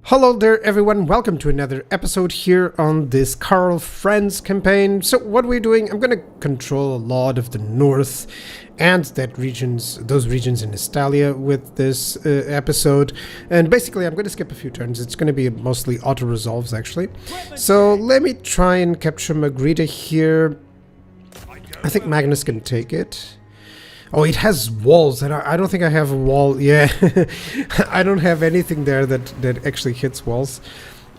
Hello there everyone, welcome to another episode here on this Karl Franz campaign. So what we're doing, I'm gonna control a lot of the north and those regions in Estalia with this episode. And basically I'm gonna skip a few turns, it's gonna be mostly auto-resolves actually. So let me try and capture Magritte here. I think Magnus can take it. Oh, it has walls, and I don't think I have a wall. Yeah, I don't have anything there that actually hits walls.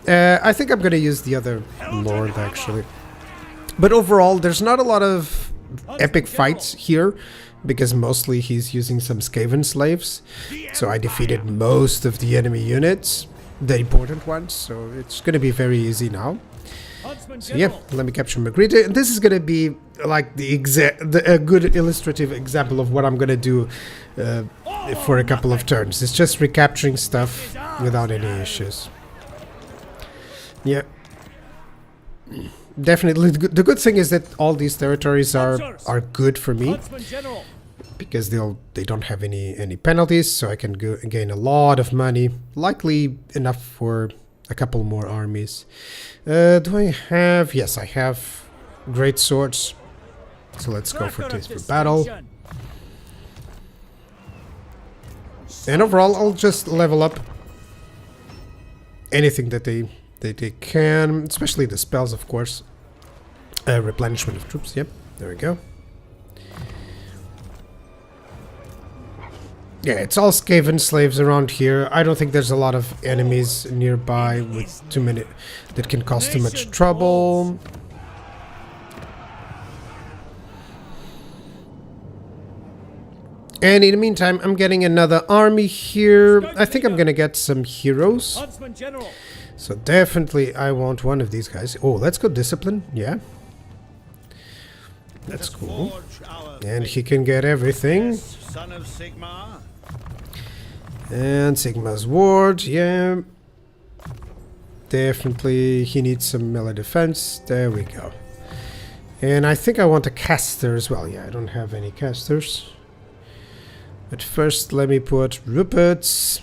I think I'm going to use the other lord, actually. But overall, there's not a lot of epic fights here, because mostly he's using some Skaven slaves. So I defeated most of the enemy units, the important ones, so it's going to be very easy now. So yeah, let me capture Magritte. And this is going to be like a good illustrative example of what I'm going to do for a couple of turns. It's just recapturing stuff without any issues. Yeah. Definitely. The good thing is that all these territories are good for me. Because they don't have any penalties, so I can gain a lot of money. Likely enough for a couple more armies. Do I have... Yes, I have great swords. So let's go for taste for battle. And overall, I'll just level up anything that they can, especially the spells, of course. Replenishment of troops, yep, there we go. Yeah, it's all Skaven slaves around here. I don't think there's a lot of enemies nearby with too many that can cause too much trouble. And in the meantime, I'm getting another army here. I think I'm gonna get some heroes. So definitely I want one of these guys. Oh, let's go discipline, yeah. That's cool. And he can get everything. And Sigma's ward, yeah. Definitely he needs some melee defense. There we go. And I think I want a caster as well. Yeah, I don't have any casters. But first let me put Rupert's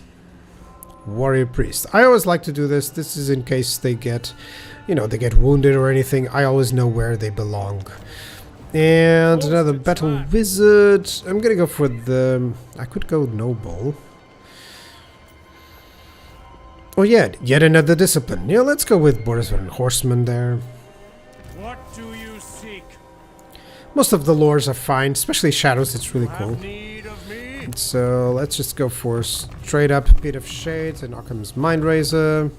warrior priest. I always like to do this. This is in case they get, they get wounded or anything. I always know where they belong. And another battle wizard. I'm gonna go for the... I could go noble. Oh yeah, yet another discipline. Yeah, let's go with Borisman Horseman there. What do you seek? Most of the lores are fine, especially Shadows, it's really cool. So let's just go for straight up Pit of Shades and Occam's Mindrazor.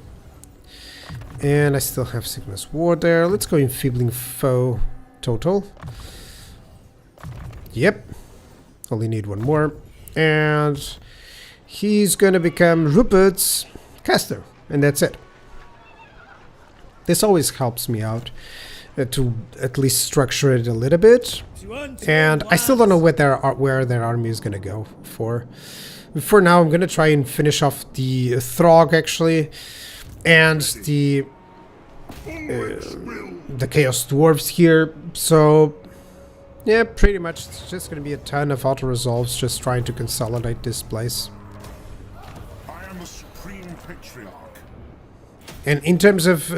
And I still have Sigma's Ward there. Let's go Enfeebling Foe total. Yep. Only need one more. And he's gonna become Rupert's caster, and that's it. This always helps me out to at least structure it a little bit. And I still don't know where their army is gonna go for. For now, I'm gonna try and finish off the Throg actually, and the Chaos Dwarfs here. So yeah, pretty much it's just gonna be a ton of auto resolves, just trying to consolidate this place. And in terms of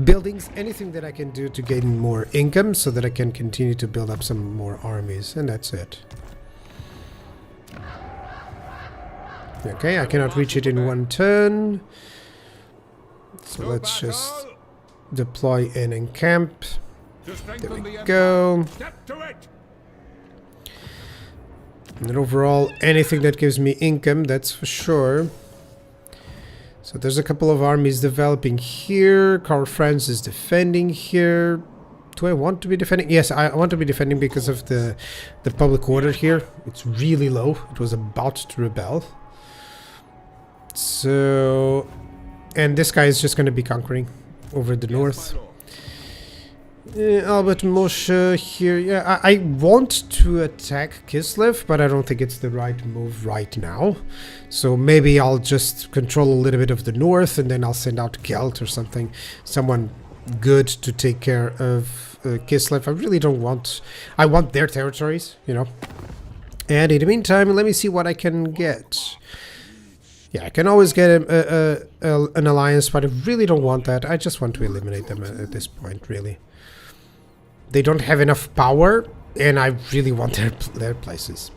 buildings, anything that I can do to gain more income so that I can continue to build up some more armies, and that's it. Okay, I cannot reach it in one turn. So let's just deploy and encamp. There we go. And overall, anything that gives me income, that's for sure. So there's a couple of armies developing here. Karl Franz is defending here. Do I want to be defending? Yes, I want to be defending because of the public order here. It's really low. It was about to rebel. So, and this guy is just going to be conquering over the north. Albert Moshe here. Yeah, I want to attack Kislev, but I don't think it's the right move right now. So maybe I'll just control a little bit of the north, and then I'll send out Gelt or something. Someone good to take care of Kislev. I really don't want... I want their territories, And in the meantime, let me see what I can get. Yeah, I can always get an alliance, but I really don't want that. I just want to eliminate them at this point, really. They don't have enough power, and I really want their places.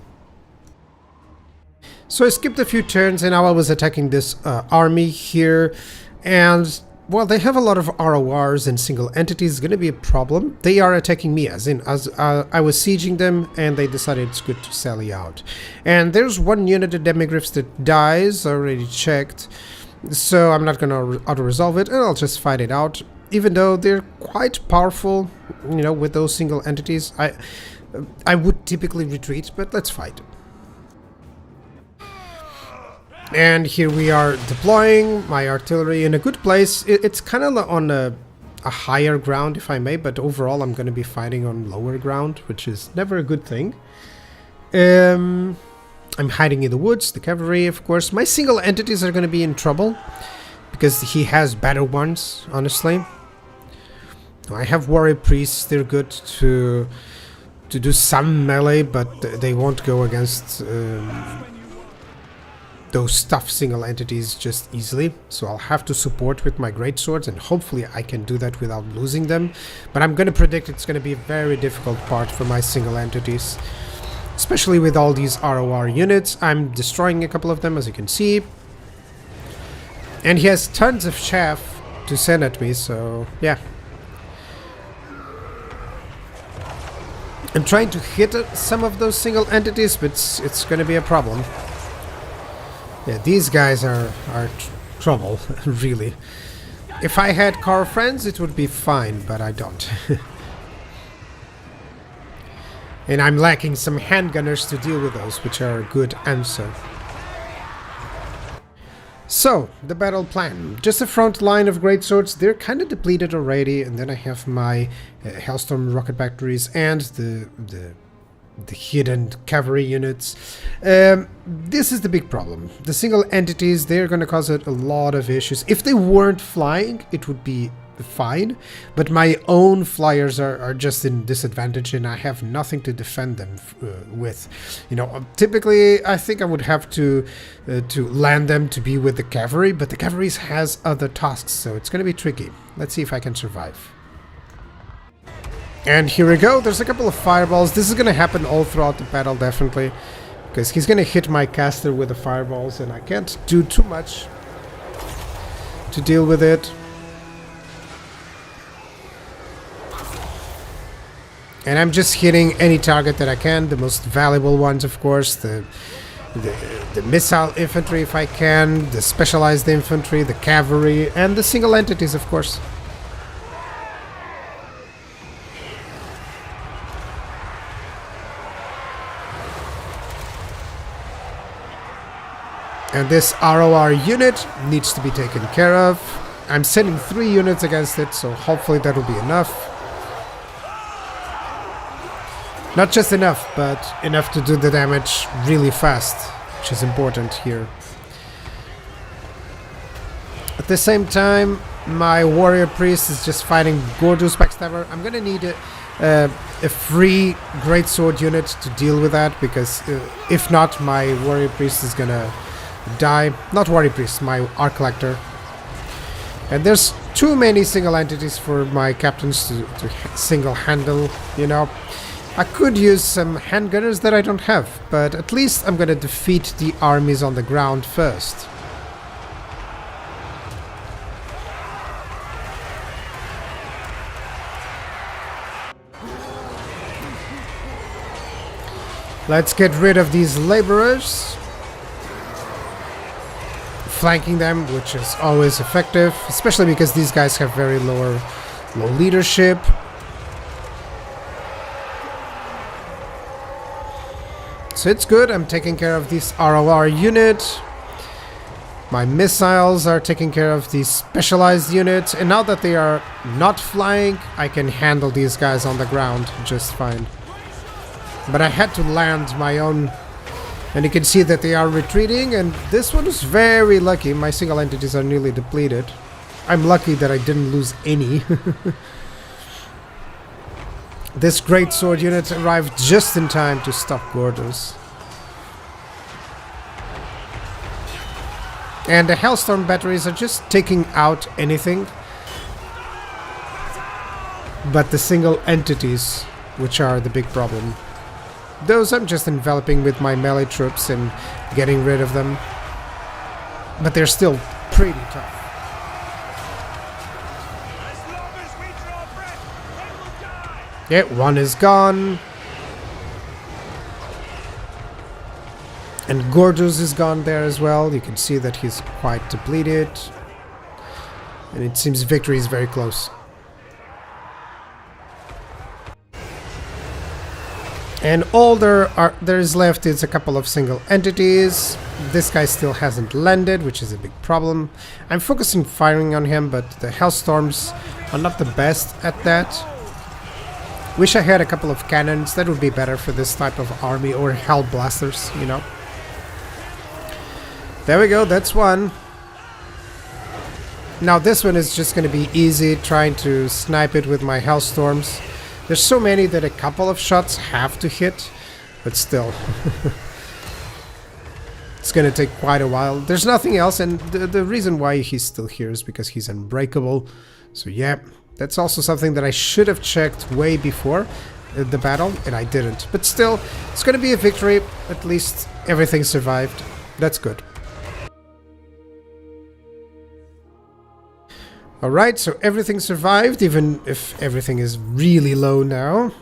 So I skipped a few turns, and now I was attacking this army here, and well, they have a lot of RORs and single entities. It's going to be a problem. They are attacking me, as I was sieging them, and they decided it's good to sally out. And there's one unit of demigryphs that dies, already checked, so I'm not going to auto-resolve it, and I'll just fight it out. Even though they're quite powerful, you know, with those single entities, I would typically retreat, but let's fight. And here we are deploying my artillery in a good place. It's kind of on a higher ground, if I may, but overall I'm going to be fighting on lower ground, which is never a good thing. I'm hiding in the woods, the cavalry, of course. My single entities are going to be in trouble, because he has better ones, honestly. I have warrior priests, they're good to do some melee, but they won't go against those tough single entities just easily, so I'll have to support with my greatswords, and hopefully I can do that without losing them. But I'm going to predict it's going to be a very difficult part for my single entities, especially with all these ROR units. I'm destroying a couple of them, as you can see, and he has tons of chaff to send at me, so yeah. I'm trying to hit some of those single entities, but it's going to be a problem. Yeah, these guys are trouble, really. If I had Karl Franz, it would be fine, but I don't. And I'm lacking some handgunners to deal with those, which are a good answer. So, the battle plan. Just a front line of greatswords. They're kind of depleted already, and then I have my Hailstorm rocket batteries and the hidden cavalry units. This is the big problem. The single entities, they're going to cause a lot of issues. If they weren't flying, it would be fine, but my own flyers are just in disadvantage, and I have nothing to defend them with. You know, typically I think I would have to land them to be with the cavalry, but the cavalry has other tasks, so it's going to be tricky. Let's see if I can survive. And here we go. There's a couple of fireballs. This is going to happen all throughout the battle, definitely, because he's going to hit my caster with the fireballs, and I can't do too much to deal with it. And I'm just hitting any target that I can, the most valuable ones, of course, the missile infantry if I can, the specialized infantry, the cavalry, and the single entities, of course. And this ROR unit needs to be taken care of. I'm sending 3 units against it, so hopefully that'll be enough. Not just enough, but enough to do the damage really fast, which is important here. At the same time, my warrior priest is just fighting Gorgeous Backstabber. I'm gonna need a free greatsword unit to deal with that, because if not, my warrior priest is gonna die. Not warrior priest, my art collector. And there's too many single entities for my captains to single handle, you know. I could use some handgunners that I don't have, but at least I'm gonna defeat the armies on the ground first. Let's get rid of these laborers. Flanking them, which is always effective, especially because these guys have very low leadership. So it's good, I'm taking care of this ROR unit. My missiles are taking care of these specialized units, and now that they are not flying, I can handle these guys on the ground just fine. But I had to land my own, and you can see that they are retreating, and this one is very lucky. My single entities are nearly depleted. I'm lucky that I didn't lose any. This greatsword unit arrived just in time to stop Gorgeous. And the Hellstorm batteries are just taking out anything but the single entities, which are the big problem. Those I'm just enveloping with my melee troops and getting rid of them. But they're still pretty tough. Yeah, one is gone. And Gordos is gone there as well. You can see that he's quite depleted. And it seems victory is very close. And all there is left is a couple of single entities. This guy still hasn't landed, which is a big problem. I'm focusing firing on him, but the Hellstorms are not the best at that. Wish I had a couple of cannons. That would be better for this type of army, or Hell Blasters, you know. There we go, that's one. Now this one is just going to be easy, trying to snipe it with my Hellstorms. There's so many that a couple of shots have to hit, but still. It's going to take quite a while. There's nothing else, and the reason why he's still here is because he's unbreakable. So yeah, that's also something that I should have checked way before the battle, and I didn't. But still, it's going to be a victory. At least everything survived. That's good. Alright, so everything survived, even if everything is really low now.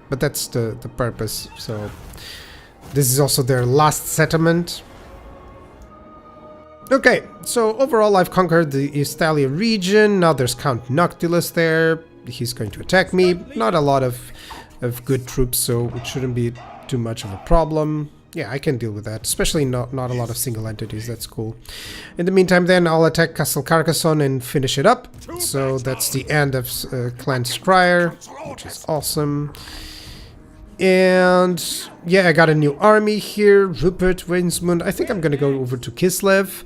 But that's the purpose. So this is also their last settlement. Okay, so overall I've conquered the Estalia region. Now there's Count Noctilus there. He's going to attack me. Not a lot of good troops, so it shouldn't be too much of a problem. Yeah, I can deal with that, especially not a lot of single entities. That's cool. In the meantime, then, I'll attack Castle Carcassonne and finish it up. So that's the end of Clan Scryer, which is awesome. And yeah, I got a new army here. Rupert, Winsmund. I think I'm going to go over to Kislev,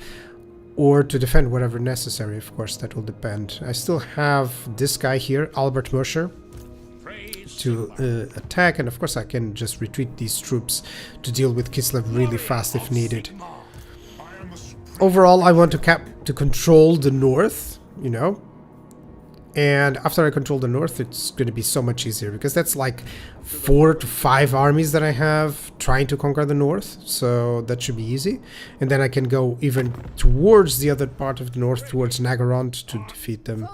or to defend whatever necessary. Of course, that will depend. I still have this guy here, Albert Mercer, to attack, and of course I can just retreat these troops to deal with Kislev really fast if needed. Overall, I want to control the north, you know, and after I control the north, it's going to be so much easier, because that's like 4 to 5 armies that I have trying to conquer the north, so that should be easy. And then I can go even towards the other part of the north, towards Nagarond, to defeat them.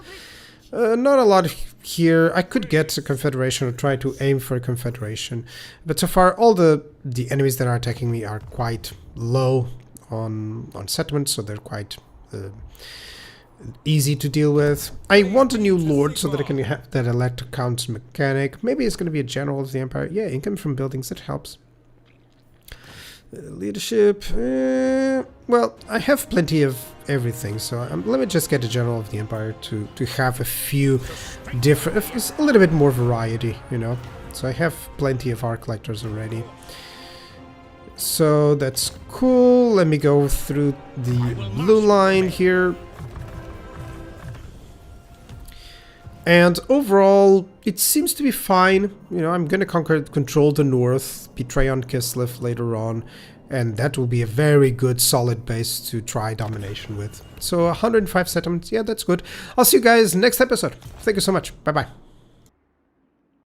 Not a lot here. I could get a confederation or try to aim for a confederation, but so far all the enemies that are attacking me are quite low on settlements, so they're quite easy to deal with. I want a new lord so that I can have that elect count mechanic. Maybe it's going to be a general of the empire. Yeah, income from buildings, that helps. Leadership, well, I have plenty of everything, so let me just get the general of the empire to have a few different, a little bit more variety, you know. So I have plenty of art collectors already, so that's cool. Let me go through the blue line here. And overall, it seems to be fine. You know, I'm going to control the north, betray on Kislev later on, and that will be a very good, solid base to try domination with. So 105 settlements, yeah, that's good. I'll see you guys next episode. Thank you so much. Bye-bye.